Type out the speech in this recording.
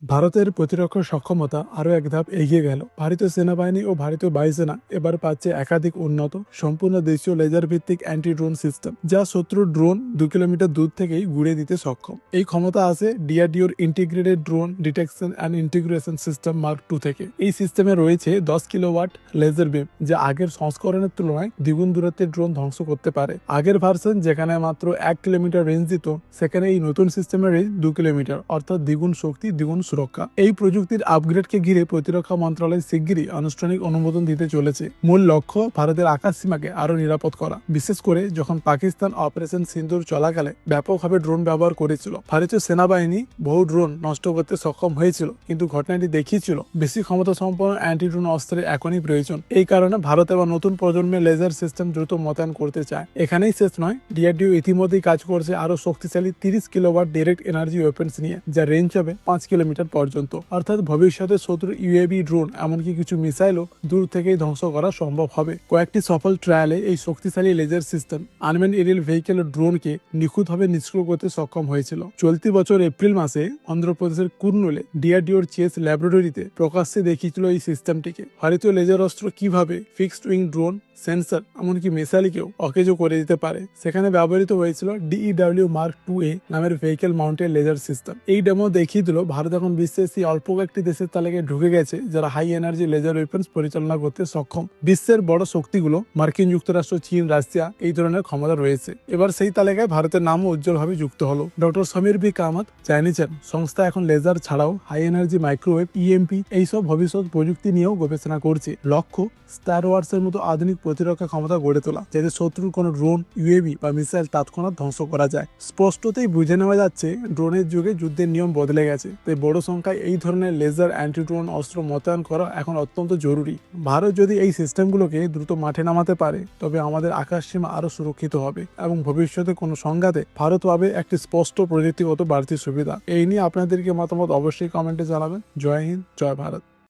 ভারতের প্রতিরক্ষা সক্ষমতা আরও এক ধাপ এগিয়ে গেল। ভারতীয় সেনাবাহিনী ও ভারতীয় বায়ুসেনা এবার পাচ্ছে একাধিক উন্নত সম্পূর্ণ দেশীয় লেজার ভিত্তিক অ্যান্টি ড্রোন সিস্টেম, যা শত্রুর ড্রোন 2 কিলোমিটার দূর থেকেই গুড়িয়ে দিতে সক্ষম। এই ক্ষমতা আছে ডিআরডিওর integrated drone detection and integration system mark 2 থেকে। এই সিস্টেমে রয়েছে 10 কিলোওয়াট লেজার বিম, যা আগের সংস্করণের তুলনায় দ্বিগুণ দূরত্বের ড্রোন ধ্বংস করতে পারে। আগের ভার্সন যেখানে মাত্র 1 কিলোমিটার রেঞ্জ দিত, সেখানে এই নতুন সিস্টেমের রেঞ্জ 2 কিলোমিটার, অর্থাৎ দ্বিগুণ শক্তি দ্বিগুণ সুরক্ষা। এই প্রযুক্তির আপগ্রেডকে ঘিরে প্রতিরক্ষা মন্ত্রণালয় শিগগিরই আনুষ্ঠানিক অনুমোদন দিতে চলেছে। মূল লক্ষ্য ভারতের আকাশ সীমাকে আরো নিরাপদ করা, বিশেষ করে যখন পাকিস্তান অপারেশন সিন্দুর চলাকালে ব্যাপকভাবে ড্রোন ব্যবহার করেছিল। ভারতীয় সেনাবাহিনী বহু ড্রোন নষ্ট করতে সক্ষম হয়েছিল, কিন্তু ঘটনাটি দেখিয়েছিল বেশি ক্ষমতা সম্পন্ন অ্যান্টি ড্রোন অস্ত্রের এখনই প্রয়োজন। এই কারণে ভারত এবার নতুন প্রজন্মের লেজার সিস্টেম দ্রুত মোতায়েন করতে চায়। এখানেই শেষ নয়, ডিআরডিও ইতিমধ্যেই কাজ করছে আরো শক্তিশালী 30 কিলোওয়াট ডিরেক্ট এনার্জি ওয়েপন্স নিয়ে, যা রেঞ্জ হবে 5 কিলোমিটার পর্যন্ত। অর্থাৎ ভবিষ্যতে শত্রু ইউএভি, ড্রোন, এমনকি কিছু মিসাইলও দূর থেকেই ধ্বংস করা সম্ভব হবে। কয়েকটি সফল ট্রায়ালে এই শক্তিশালী laser system unmanned aerial vehicle ও ড্রোনকে নিখুঁতভাবে নিষ্ক্রিয় করতে সক্ষম হয়েছিল। চলতি বছর এপ্রিল মাসে অন্ধ্রপ্রদেশের কুর্নুলে ডিআরডিওর চেস ল্যাবরেটরিতে প্রকাশ্যে দেখিয়েছিল এই সিস্টেমটিকে। ভারতীয় লেজার অস্ত্র কিভাবে ফিক্সড উইং ড্রোন, সেন্সর, এমনকি মিসাইলকেও অকেজো করে দিতে পারে, সেখানে ব্যবহৃত হয়েছিল ডিইডব্লিউ মার্ক 2A নামের ভেহিকেল মাউন্টেড লেজার সিস্টেম। এই ডেমো দেখিয়ে দিল ভারত এখন বিশ্বের সেই অল্প কয়েকটি দেশের তালিকায় ঢুকে গেছে যারা হাই এনার্জি লেজার ওয়েপন্স পরিচালনা করতে সক্ষম। বিশ্বের বড় শক্তিগুলো মার্কিন যুক্তরাষ্ট্র, চীন, রাশিয়া এই ধরনের ক্ষমতা রয়েছে। এবার সেই তালিকায় ভারতের নামও উজ্জ্বলভাবে যুক্ত হলো। ডক্টর সমীর বি কামাত জানিয়েছেন, সংস্থা এখন লেজার ছাড়াও হাই এনার্জি মাইক্রোওয়েভ, ইএমপি এইসব ভবিষ্যৎ প্রযুক্তি নিয়েও গবেষণা করছে। লক্ষ্য স্টার ওয়ার্সের মতো আধুনিক প্রতিরক্ষা ক্ষমতা গড়ে তোলা, যাতে শত্রুর কোনো ড্রোন, ইউএভি বা মিসাইল তৎক্ষণাৎ ধ্বংস করা যায়। স্পষ্টতই বুঝে নেওয়া যাচ্ছে ড্রোনের যুগে যুদ্ধের নিয়ম বদলে গেছে, তাই বড় সংখ্যায় এই ধরনের লেজার অ্যান্টি ড্রোন অস্ত্র মোতায়েন করা এখন অত্যন্ত জরুরি। ভারত যদি এই সিস্টেমগুলোকে দ্রুত মাঠে নামাতে পারে, তবে আমাদের আকাশ সীমা আরো সুরক্ষিত হবে এবং ভবিষ্যতে কোনো সংঘাতে ভারত পাবে একটি স্পষ্ট প্রযুক্তিগত বাড়তি সুবিধা। এই নিয়ে আপনাদেরকে মতামত অবশ্যই কমেন্টে জানাবেন। জয় হিন্দ, জয় ভারত।